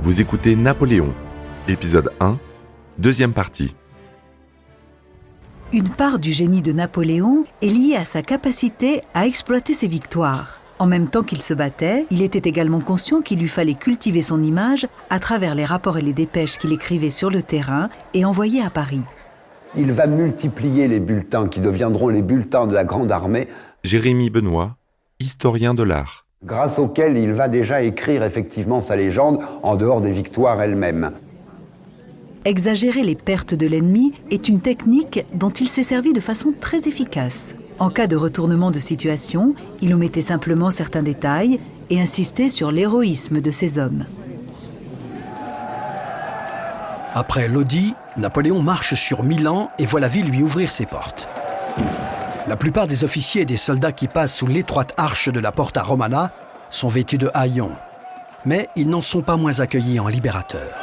Vous écoutez Napoléon, épisode 1, deuxième partie. Une part du génie de Napoléon est liée à sa capacité à exploiter ses victoires. En même temps qu'il se battait, il était également conscient qu'il lui fallait cultiver son image à travers les rapports et les dépêches qu'il écrivait sur le terrain et envoyait à Paris. Il va multiplier les bulletins qui deviendront les bulletins de la Grande Armée. Jérémie Benoît, historien de l'art. Grâce auquel il va déjà écrire effectivement sa légende en dehors des victoires elles-mêmes. Exagérer les pertes de l'ennemi est une technique dont il s'est servi de façon très efficace. En cas de retournement de situation, il omettait simplement certains détails et insistait sur l'héroïsme de ses hommes. Après Lodi, Napoléon marche sur Milan et voit la ville lui ouvrir ses portes. La plupart des officiers et des soldats qui passent sous l'étroite arche de la Porta Romana sont vêtus de haillons. Mais ils n'en sont pas moins accueillis en libérateurs.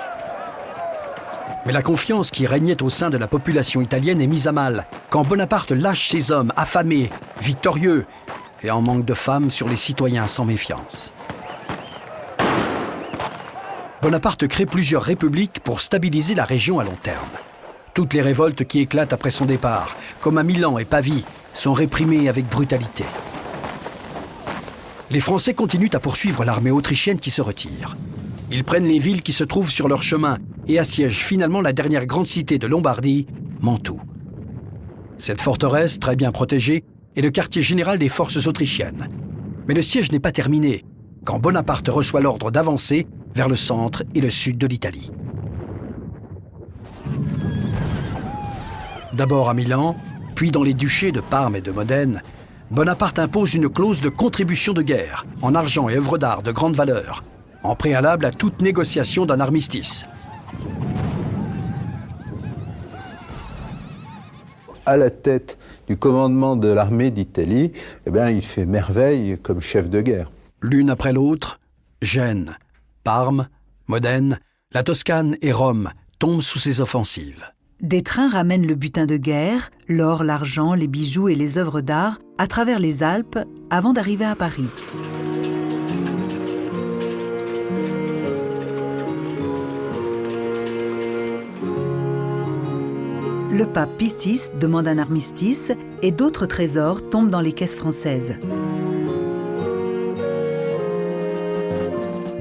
Mais la confiance qui régnait au sein de la population italienne est mise à mal quand Bonaparte lâche ses hommes affamés, victorieux et en manque de femmes sur les citoyens sans méfiance. Bonaparte crée plusieurs républiques pour stabiliser la région à long terme. Toutes les révoltes qui éclatent après son départ, comme à Milan et Pavie, sont réprimées avec brutalité. Les Français continuent à poursuivre l'armée autrichienne qui se retire. Ils prennent les villes qui se trouvent sur leur chemin et assiègent finalement la dernière grande cité de Lombardie, Mantoue. Cette forteresse, très bien protégée, est le quartier général des forces autrichiennes. Mais le siège n'est pas terminé quand Bonaparte reçoit l'ordre d'avancer vers le centre et le sud de l'Italie. D'abord à Milan, puis dans les duchés de Parme et de Modène, Bonaparte impose une clause de contribution de guerre, en argent et œuvres d'art de grande valeur, en préalable à toute négociation d'un armistice. À la tête du commandement de l'armée d'Italie, il fait merveille comme chef de guerre. L'une après l'autre, Gênes, Parme, Modène, la Toscane et Rome tombent sous ses offensives. Des trains ramènent le butin de guerre, l'or, l'argent, les bijoux et les œuvres d'art à travers les Alpes avant d'arriver à Paris. Le pape Pie VI demande un armistice et d'autres trésors tombent dans les caisses françaises.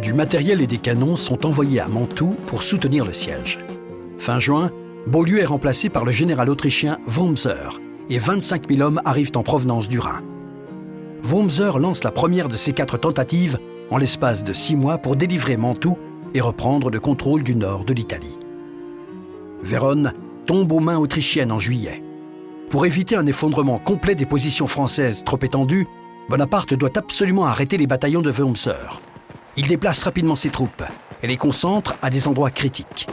Du matériel et des canons sont envoyés à Mantoue pour soutenir le siège. Fin juin, Beaulieu est remplacé par le général autrichien Wurmser et 25 000 hommes arrivent en provenance du Rhin. Wurmser lance la première de ses 4 tentatives en l'espace de 6 mois pour délivrer Mantoue et reprendre le contrôle du nord de l'Italie. Vérone tombe aux mains autrichiennes en juillet. Pour éviter un effondrement complet des positions françaises trop étendues, Bonaparte doit absolument arrêter les bataillons de Wurmser. Il déplace rapidement ses troupes et les concentre à des endroits critiques.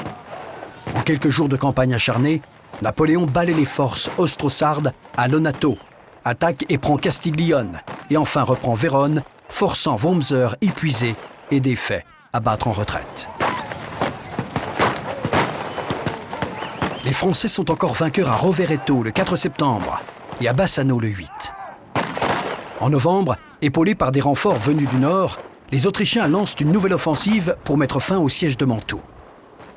En quelques jours de campagne acharnée, Napoléon balaie les forces austro-sardes à Lonato, attaque et prend Castiglione, et enfin reprend Vérone, forçant Wurmser épuisé et défait à battre en retraite. Les Français sont encore vainqueurs à Rovereto le 4 septembre et à Bassano le 8. En novembre, épaulés par des renforts venus du nord, les Autrichiens lancent une nouvelle offensive pour mettre fin au siège de Mantoue.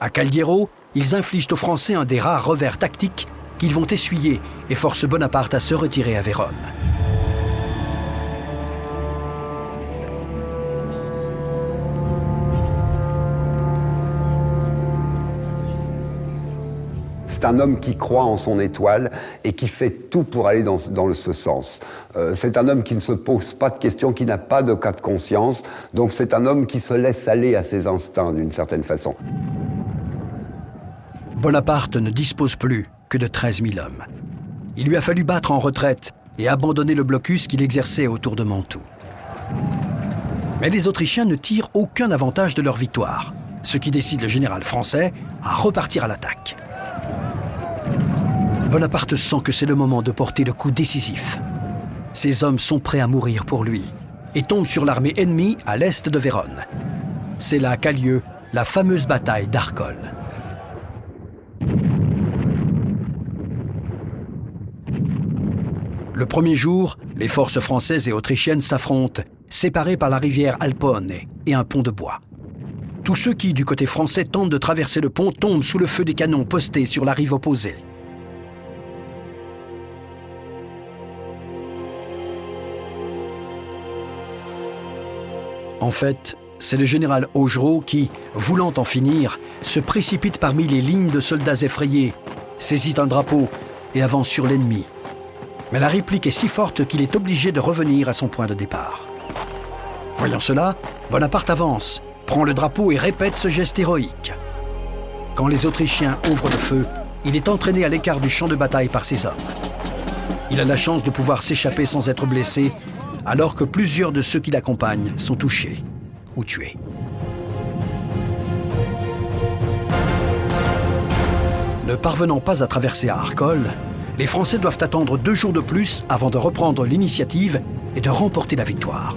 À Caldiero, ils infligent aux Français un des rares revers tactiques qu'ils vont essuyer et forcent Bonaparte à se retirer à Vérone. C'est un homme qui croit en son étoile et qui fait tout pour aller dans ce sens. C'est un homme qui ne se pose pas de questions, qui n'a pas de cas de conscience. Donc c'est un homme qui se laisse aller à ses instincts d'une certaine façon. Bonaparte ne dispose plus que de 13 000 hommes. Il lui a fallu battre en retraite et abandonner le blocus qu'il exerçait autour de Mantoue. Mais les Autrichiens ne tirent aucun avantage de leur victoire, ce qui décide le général français à repartir à l'attaque. Bonaparte sent que c'est le moment de porter le coup décisif. Ses hommes sont prêts à mourir pour lui et tombent sur l'armée ennemie à l'est de Vérone. C'est là qu'a lieu la fameuse bataille d'Arcole. Le premier jour, les forces françaises et autrichiennes s'affrontent, séparées par la rivière Alpone et un pont de bois. Tous ceux qui, du côté français, tentent de traverser le pont tombent sous le feu des canons postés sur la rive opposée. En fait, c'est le général Augereau qui, voulant en finir, se précipite parmi les lignes de soldats effrayés, saisit un drapeau et avance sur l'ennemi. Mais la réplique est si forte qu'il est obligé de revenir à son point de départ. Voyant cela, Bonaparte avance, prend le drapeau et répète ce geste héroïque. Quand les Autrichiens ouvrent le feu, il est entraîné à l'écart du champ de bataille par ses hommes. Il a la chance de pouvoir s'échapper sans être blessé, alors que plusieurs de ceux qui l'accompagnent sont touchés ou tués. Ne parvenant pas à traverser à Arcole, les Français doivent attendre 2 jours de plus avant de reprendre l'initiative et de remporter la victoire.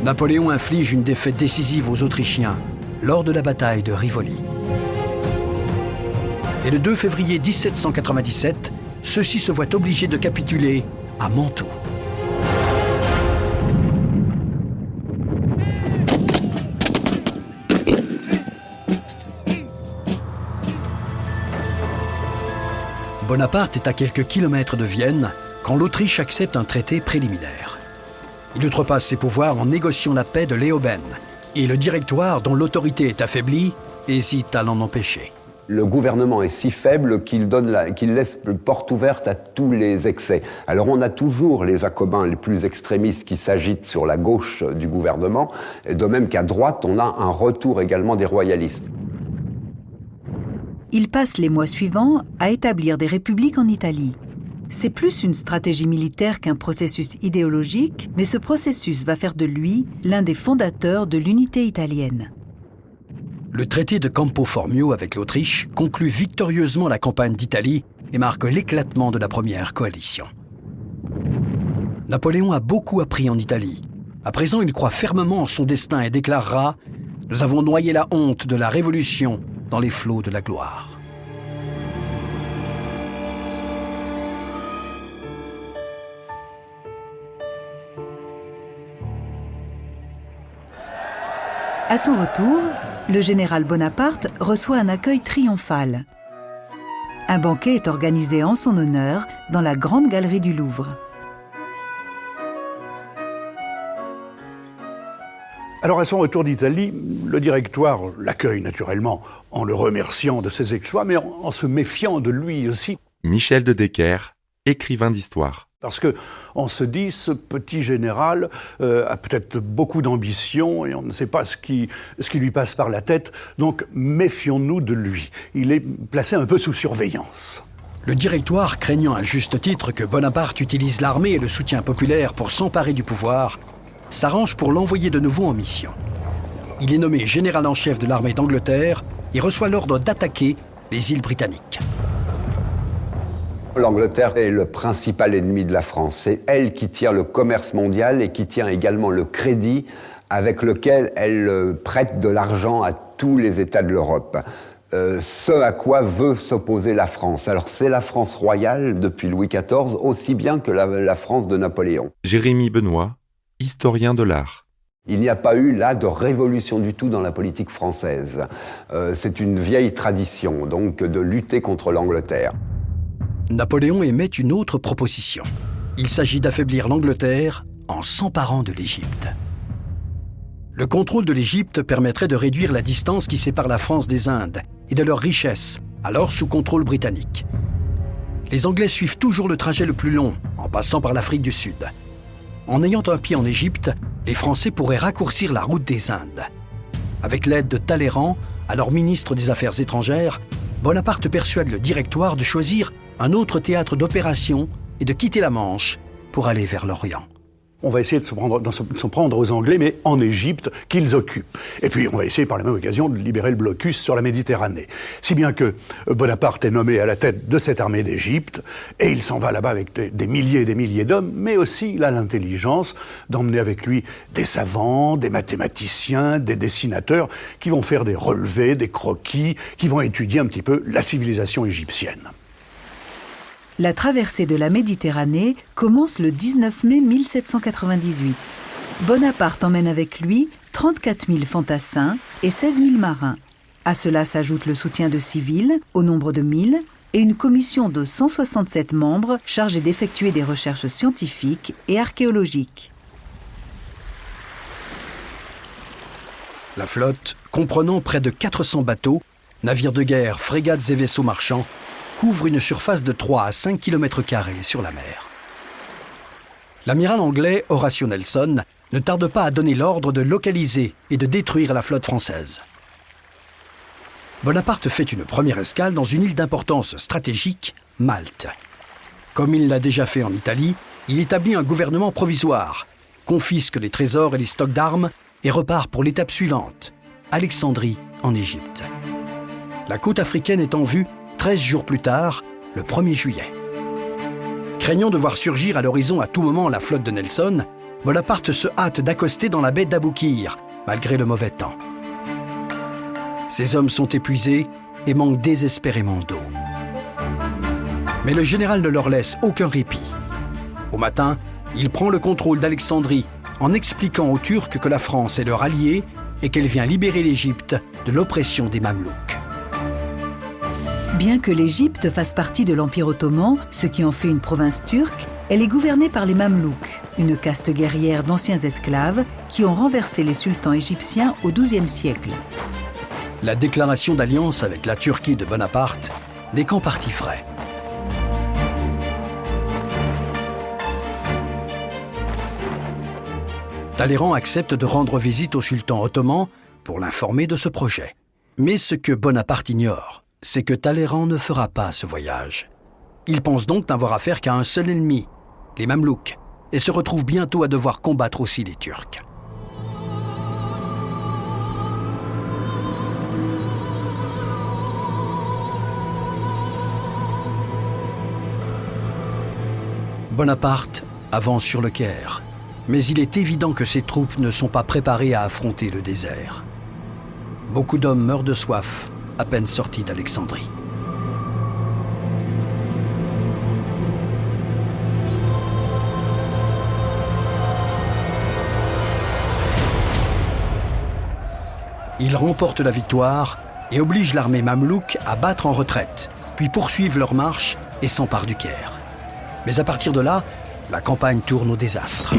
Napoléon inflige une défaite décisive aux Autrichiens lors de la bataille de Rivoli. Et le 2 février 1797, ceux-ci se voient obligés de capituler à Mantoue. Bonaparte est à quelques kilomètres de Vienne quand l'Autriche accepte un traité préliminaire. Il outrepasse ses pouvoirs en négociant la paix de Léoben, et le Directoire, dont l'autorité est affaiblie, hésite à l'en empêcher. Le gouvernement est si faible qu'il laisse porte ouverte à tous les excès. Alors on a toujours les Jacobins les plus extrémistes qui s'agitent sur la gauche du gouvernement, et de même qu'à droite, on a un retour également des royalistes. Il passe les mois suivants à établir des républiques en Italie. C'est plus une stratégie militaire qu'un processus idéologique, mais ce processus va faire de lui l'un des fondateurs de l'unité italienne. Le traité de Campo Formio avec l'Autriche conclut victorieusement la campagne d'Italie et marque l'éclatement de la première coalition. Napoléon a beaucoup appris en Italie. À présent, il croit fermement en son destin et déclarera « Nous avons noyé la honte de la Révolution dans les flots de la gloire ». À son retour, le général Bonaparte reçoit un accueil triomphal. Un banquet est organisé en son honneur dans la grande galerie du Louvre. Alors à son retour d'Italie, le Directoire l'accueille naturellement en le remerciant de ses exploits, mais en se méfiant de lui aussi. Michel de Decker, écrivain d'histoire. Parce qu'on se dit, ce petit général a peut-être beaucoup d'ambition et on ne sait pas ce qui lui passe par la tête, donc méfions-nous de lui. Il est placé un peu sous surveillance. Le Directoire, craignant à juste titre que Bonaparte utilise l'armée et le soutien populaire pour s'emparer du pouvoir, s'arrange pour l'envoyer de nouveau en mission. Il est nommé général en chef de l'armée d'Angleterre et reçoit l'ordre d'attaquer les îles britanniques. L'Angleterre est le principal ennemi de la France. C'est elle qui tient le commerce mondial et qui tient également le crédit avec lequel elle prête de l'argent à tous les États de l'Europe. Ce à quoi veut s'opposer la France. Alors c'est la France royale depuis Louis XIV, aussi bien que la France de Napoléon. Jérémie Benoît, historien de l'art. Il n'y a pas eu là de révolution du tout dans la politique française. C'est une vieille tradition, donc, de lutter contre l'Angleterre. Napoléon émet une autre proposition. Il s'agit d'affaiblir l'Angleterre en s'emparant de l'Égypte. Le contrôle de l'Égypte permettrait de réduire la distance qui sépare la France des Indes et de leurs richesses, alors sous contrôle britannique. Les Anglais suivent toujours le trajet le plus long, en passant par l'Afrique du Sud. En ayant un pied en Égypte, les Français pourraient raccourcir la route des Indes. Avec l'aide de Talleyrand, alors ministre des Affaires étrangères, Bonaparte persuade le Directoire de choisir un autre théâtre d'opération et de quitter la Manche pour aller vers l'Orient. On va essayer de s'en prendre aux Anglais, mais en Égypte, qu'ils occupent. Et puis on va essayer par la même occasion de libérer le blocus sur la Méditerranée. Si bien que Bonaparte est nommé à la tête de cette armée d'Égypte, et il s'en va là-bas avec des milliers et des milliers d'hommes, mais aussi il a l'intelligence d'emmener avec lui des savants, des mathématiciens, des dessinateurs, qui vont faire des relevés, des croquis, qui vont étudier un petit peu la civilisation égyptienne. La traversée de la Méditerranée commence le 19 mai 1798. Bonaparte emmène avec lui 34 000 fantassins et 16 000 marins. À cela s'ajoute le soutien de civils, au nombre de 1000, et une commission de 167 membres chargée d'effectuer des recherches scientifiques et archéologiques. La flotte, comprenant près de 400 bateaux, navires de guerre, frégates et vaisseaux marchands, couvre une surface de 3 à 5 km² sur la mer. L'amiral anglais Horatio Nelson ne tarde pas à donner l'ordre de localiser et de détruire la flotte française. Bonaparte fait une première escale dans une île d'importance stratégique, Malte. Comme il l'a déjà fait en Italie, il établit un gouvernement provisoire, confisque les trésors et les stocks d'armes et repart pour l'étape suivante, Alexandrie en Égypte. La côte africaine est en vue 13 jours plus tard, le 1er juillet. Craignant de voir surgir à l'horizon à tout moment la flotte de Nelson, Bonaparte se hâte d'accoster dans la baie d'Aboukir, malgré le mauvais temps. Ses hommes sont épuisés et manquent désespérément d'eau. Mais le général ne leur laisse aucun répit. Au matin, il prend le contrôle d'Alexandrie en expliquant aux Turcs que la France est leur alliée et qu'elle vient libérer l'Égypte de l'oppression des Mamelouks. Bien que l'Égypte fasse partie de l'Empire ottoman, ce qui en fait une province turque, elle est gouvernée par les Mamelouks, une caste guerrière d'anciens esclaves qui ont renversé les sultans égyptiens au XIIe siècle. La déclaration d'alliance avec la Turquie de Bonaparte n'est qu'en partie vraie. Talleyrand accepte de rendre visite au sultan ottoman pour l'informer de ce projet. Mais ce que Bonaparte ignore, c'est que Talleyrand ne fera pas ce voyage. Il pense donc n'avoir affaire qu'à un seul ennemi, les Mamelouks, et se retrouve bientôt à devoir combattre aussi les Turcs. Bonaparte avance sur le Caire, mais il est évident que ses troupes ne sont pas préparées à affronter le désert. Beaucoup d'hommes meurent de soif à peine sortis d'Alexandrie. Ils remportent la victoire et obligent l'armée mamelouk à battre en retraite, puis poursuivent leur marche et s'emparent du Caire. Mais à partir de là, la campagne tourne au désastre.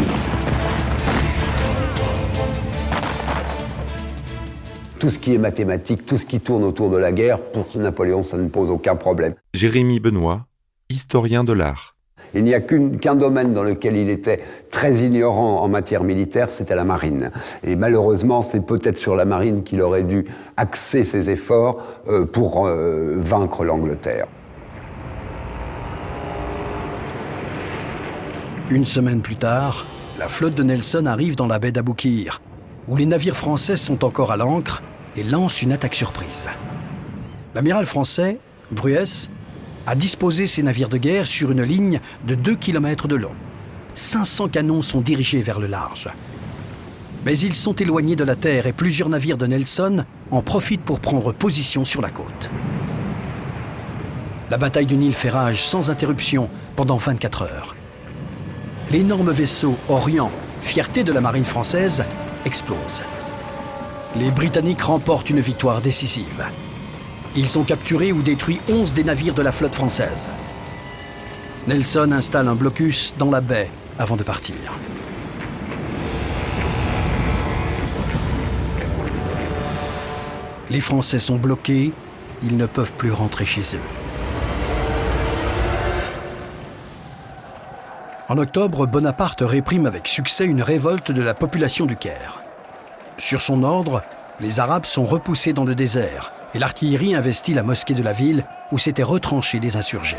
Tout ce qui est mathématique, tout ce qui tourne autour de la guerre, pour Napoléon, ça ne pose aucun problème. Jérémy Benoît, historien de l'art. Il n'y a qu'un domaine dans lequel il était très ignorant en matière militaire, c'était la marine. Et malheureusement, c'est peut-être sur la marine qu'il aurait dû axer ses efforts pour vaincre l'Angleterre. Une semaine plus tard, la flotte de Nelson arrive dans la baie d'Aboukir, où les navires français sont encore à l'ancre et lancent une attaque surprise. L'amiral français, Bruès, a disposé ses navires de guerre sur une ligne de 2 km de long. 500 canons sont dirigés vers le large. Mais ils sont éloignés de la terre et plusieurs navires de Nelson en profitent pour prendre position sur la côte. La bataille du Nil fait rage sans interruption pendant 24 heures. L'énorme vaisseau Orient, fierté de la marine française, explose. Les Britanniques remportent une victoire décisive. Ils ont capturé ou détruit 11 des navires de la flotte française. Nelson installe un blocus dans la baie avant de partir. Les Français sont bloqués, ils ne peuvent plus rentrer chez eux. En octobre, Bonaparte réprime avec succès une révolte de la population du Caire. Sur son ordre, les Arabes sont repoussés dans le désert et l'artillerie investit la mosquée de la ville où s'étaient retranchés les insurgés.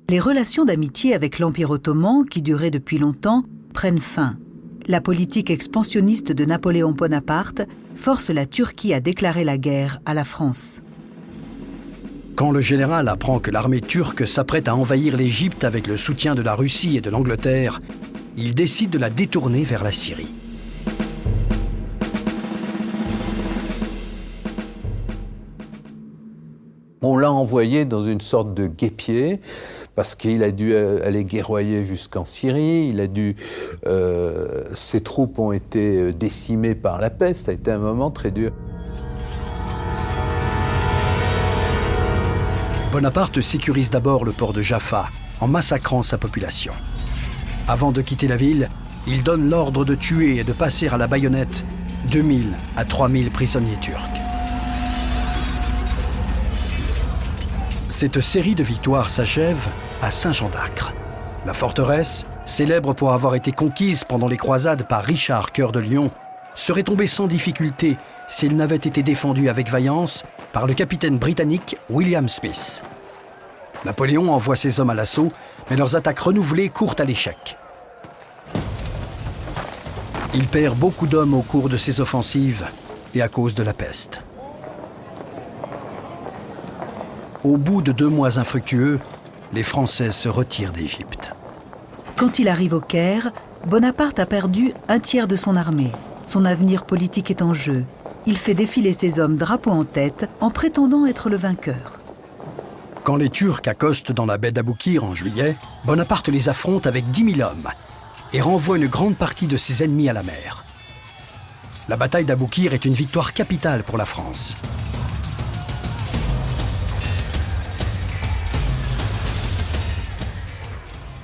Les relations d'amitié avec l'Empire ottoman, qui duraient depuis longtemps, prennent fin. La politique expansionniste de Napoléon Bonaparte force la Turquie à déclarer la guerre à la France. Quand le général apprend que l'armée turque s'apprête à envahir l'Égypte avec le soutien de la Russie et de l'Angleterre, il décide de la détourner vers la Syrie. On l'a envoyé dans une sorte de guêpier parce qu'il a dû aller guerroyer jusqu'en Syrie, ses troupes ont été décimées par la peste, ça a été un moment très dur. Bonaparte sécurise d'abord le port de Jaffa en massacrant sa population. Avant de quitter la ville, il donne l'ordre de tuer et de passer à la baïonnette 2000 à 3000 prisonniers turcs. Cette série de victoires s'achève à Saint-Jean-d'Acre. La forteresse, célèbre pour avoir été conquise pendant les croisades par Richard Cœur de Lion, serait tombée sans difficulté s'il n'avait été défendue avec vaillance par le capitaine britannique William Smith. Napoléon envoie ses hommes à l'assaut, mais leurs attaques renouvelées courent à l'échec. Il perd beaucoup d'hommes au cours de ces offensives et à cause de la peste. Au bout de 2 mois infructueux, les Français se retirent d'Égypte. Quand il arrive au Caire, Bonaparte a perdu un tiers de son armée. Son avenir politique est en jeu. Il fait défiler ses hommes drapeau en tête en prétendant être le vainqueur. Quand les Turcs accostent dans la baie d'Aboukir en juillet, Bonaparte les affronte avec 10 000 hommes et renvoie une grande partie de ses ennemis à la mer. La bataille d'Aboukir est une victoire capitale pour la France.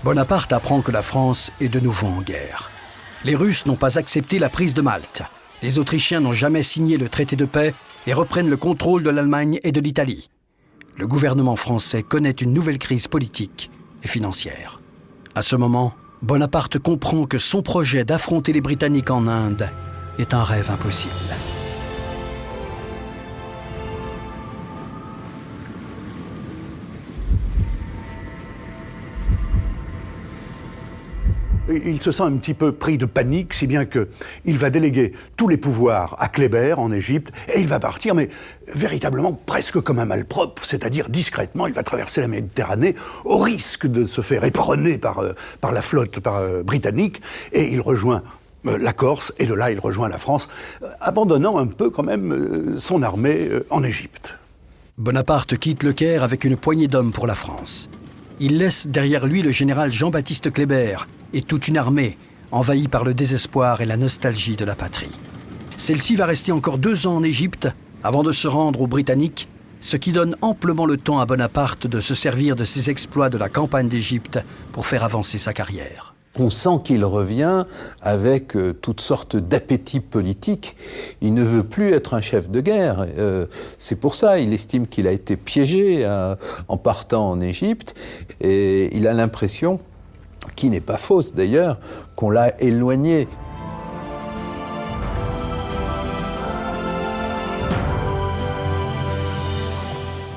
Bonaparte apprend que la France est de nouveau en guerre. Les Russes n'ont pas accepté la prise de Malte. Les Autrichiens n'ont jamais signé le traité de paix et reprennent le contrôle de l'Allemagne et de l'Italie. Le gouvernement français connaît une nouvelle crise politique et financière. À ce moment, Bonaparte comprend que son projet d'affronter les Britanniques en Inde est un rêve impossible. Il se sent un petit peu pris de panique, si bien qu'il va déléguer tous les pouvoirs à Kléber, en Égypte, et il va partir, mais véritablement presque comme un malpropre, c'est-à-dire discrètement, il va traverser la Méditerranée au risque de se faire éperonner par la flotte britannique, et il rejoint la Corse, et de là il rejoint la France, abandonnant un peu quand même son armée en Égypte. Bonaparte quitte le Caire avec une poignée d'hommes pour la France. Il laisse derrière lui le général Jean-Baptiste Kléber et toute une armée envahie par le désespoir et la nostalgie de la patrie. Celle-ci va rester encore 2 ans en Égypte avant de se rendre aux Britanniques, ce qui donne amplement le temps à Bonaparte de se servir de ses exploits de la campagne d'Égypte pour faire avancer sa carrière. On sent qu'il revient avec toutes sortes d'appétits politiques. Il ne veut plus être un chef de guerre. C'est pour ça, il estime qu'il a été piégé en partant en Égypte. Et il a l'impression, qui n'est pas fausse d'ailleurs, qu'on l'a éloigné.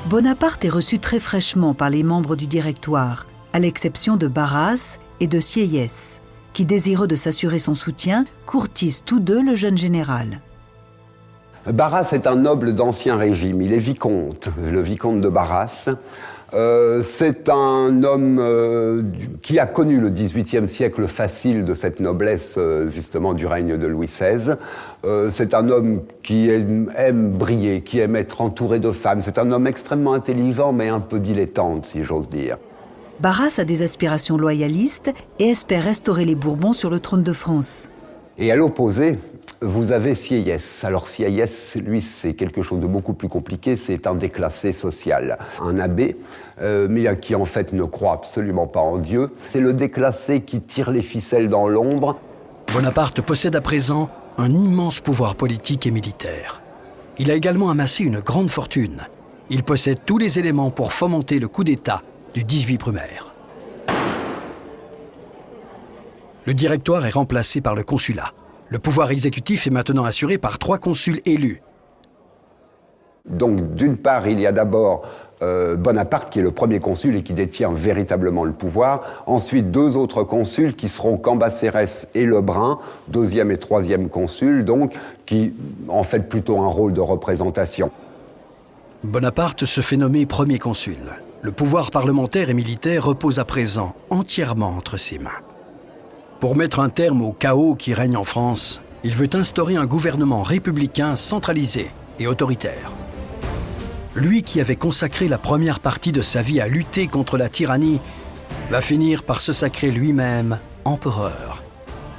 Bonaparte est reçu très fraîchement par les membres du Directoire, à l'exception de Barras et de Sieyès, qui, désireux de s'assurer son soutien, courtisent tous deux le jeune général. Barras est un noble d'Ancien Régime, il est vicomte, le vicomte de Barras. C'est un homme qui a connu le XVIIIe siècle facile de cette noblesse justement du règne de Louis XVI. C'est un homme qui aime briller, qui aime être entouré de femmes. C'est un homme extrêmement intelligent mais un peu dilettante, si j'ose dire. Barras a des aspirations loyalistes et espère restaurer les Bourbons sur le trône de France. Et à l'opposé, vous avez Sieyès. Alors Sieyès, lui, c'est quelque chose de beaucoup plus compliqué, c'est un déclassé social, un abbé, mais qui en fait ne croit absolument pas en Dieu. C'est le déclassé qui tire les ficelles dans l'ombre. Bonaparte possède à présent un immense pouvoir politique et militaire. Il a également amassé une grande fortune. Il possède tous les éléments pour fomenter le coup d'État du 18 Brumaire. Le Directoire est remplacé par le consulat. Le pouvoir exécutif est maintenant assuré par 3 consuls élus. Donc, d'une part, il y a d'abord Bonaparte, qui est le premier consul et qui détient véritablement le pouvoir. Ensuite, 2 autres consuls qui seront Cambacérès et Lebrun, 2e et 3e consuls, donc, qui en fait plutôt un rôle de représentation. Bonaparte se fait nommer premier consul. Le pouvoir parlementaire et militaire repose à présent entièrement entre ses mains. Pour mettre un terme au chaos qui règne en France, il veut instaurer un gouvernement républicain centralisé et autoritaire. Lui qui avait consacré la première partie de sa vie à lutter contre la tyrannie va finir par se sacrer lui-même empereur.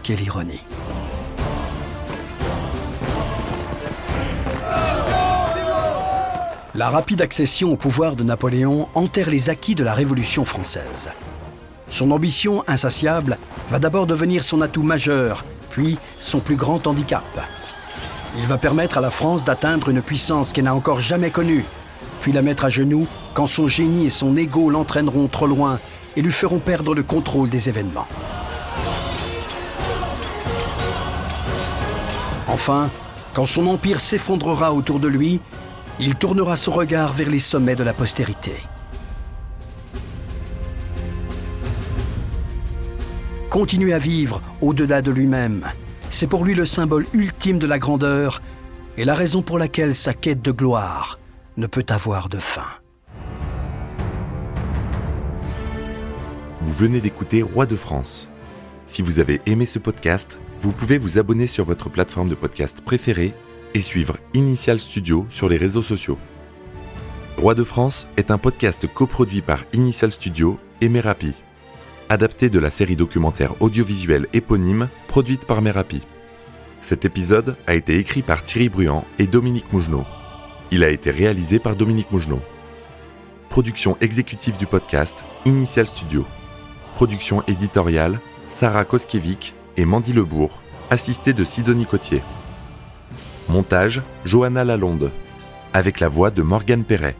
Quelle ironie. La rapide accession au pouvoir de Napoléon enterre les acquis de la Révolution française. Son ambition insatiable va d'abord devenir son atout majeur, puis son plus grand handicap. Il va permettre à la France d'atteindre une puissance qu'elle n'a encore jamais connue, puis la mettre à genoux quand son génie et son ego l'entraîneront trop loin et lui feront perdre le contrôle des événements. Enfin, quand son empire s'effondrera autour de lui, il tournera son regard vers les sommets de la postérité. Continuer à vivre au-delà de lui-même, c'est pour lui le symbole ultime de la grandeur et la raison pour laquelle sa quête de gloire ne peut avoir de fin. Vous venez d'écouter Roi de France. Si vous avez aimé ce podcast, vous pouvez vous abonner sur votre plateforme de podcast préférée et suivre Initial Studio sur les réseaux sociaux. Roi de France est un podcast coproduit par Initial Studio et Merapi, adapté de la série documentaire audiovisuelle éponyme produite par Merapi. Cet épisode a été écrit par Thierry Bruand et Dominique Mougenot. Il a été réalisé par Dominique Mougenot. Production exécutive du podcast, Initial Studio. Production éditoriale, Sarah Koskiewicz et Mandy Lebourg, assistée de Sidonie Cotier. Montage, Johanna Lalonde, avec la voix de Morgane Perret.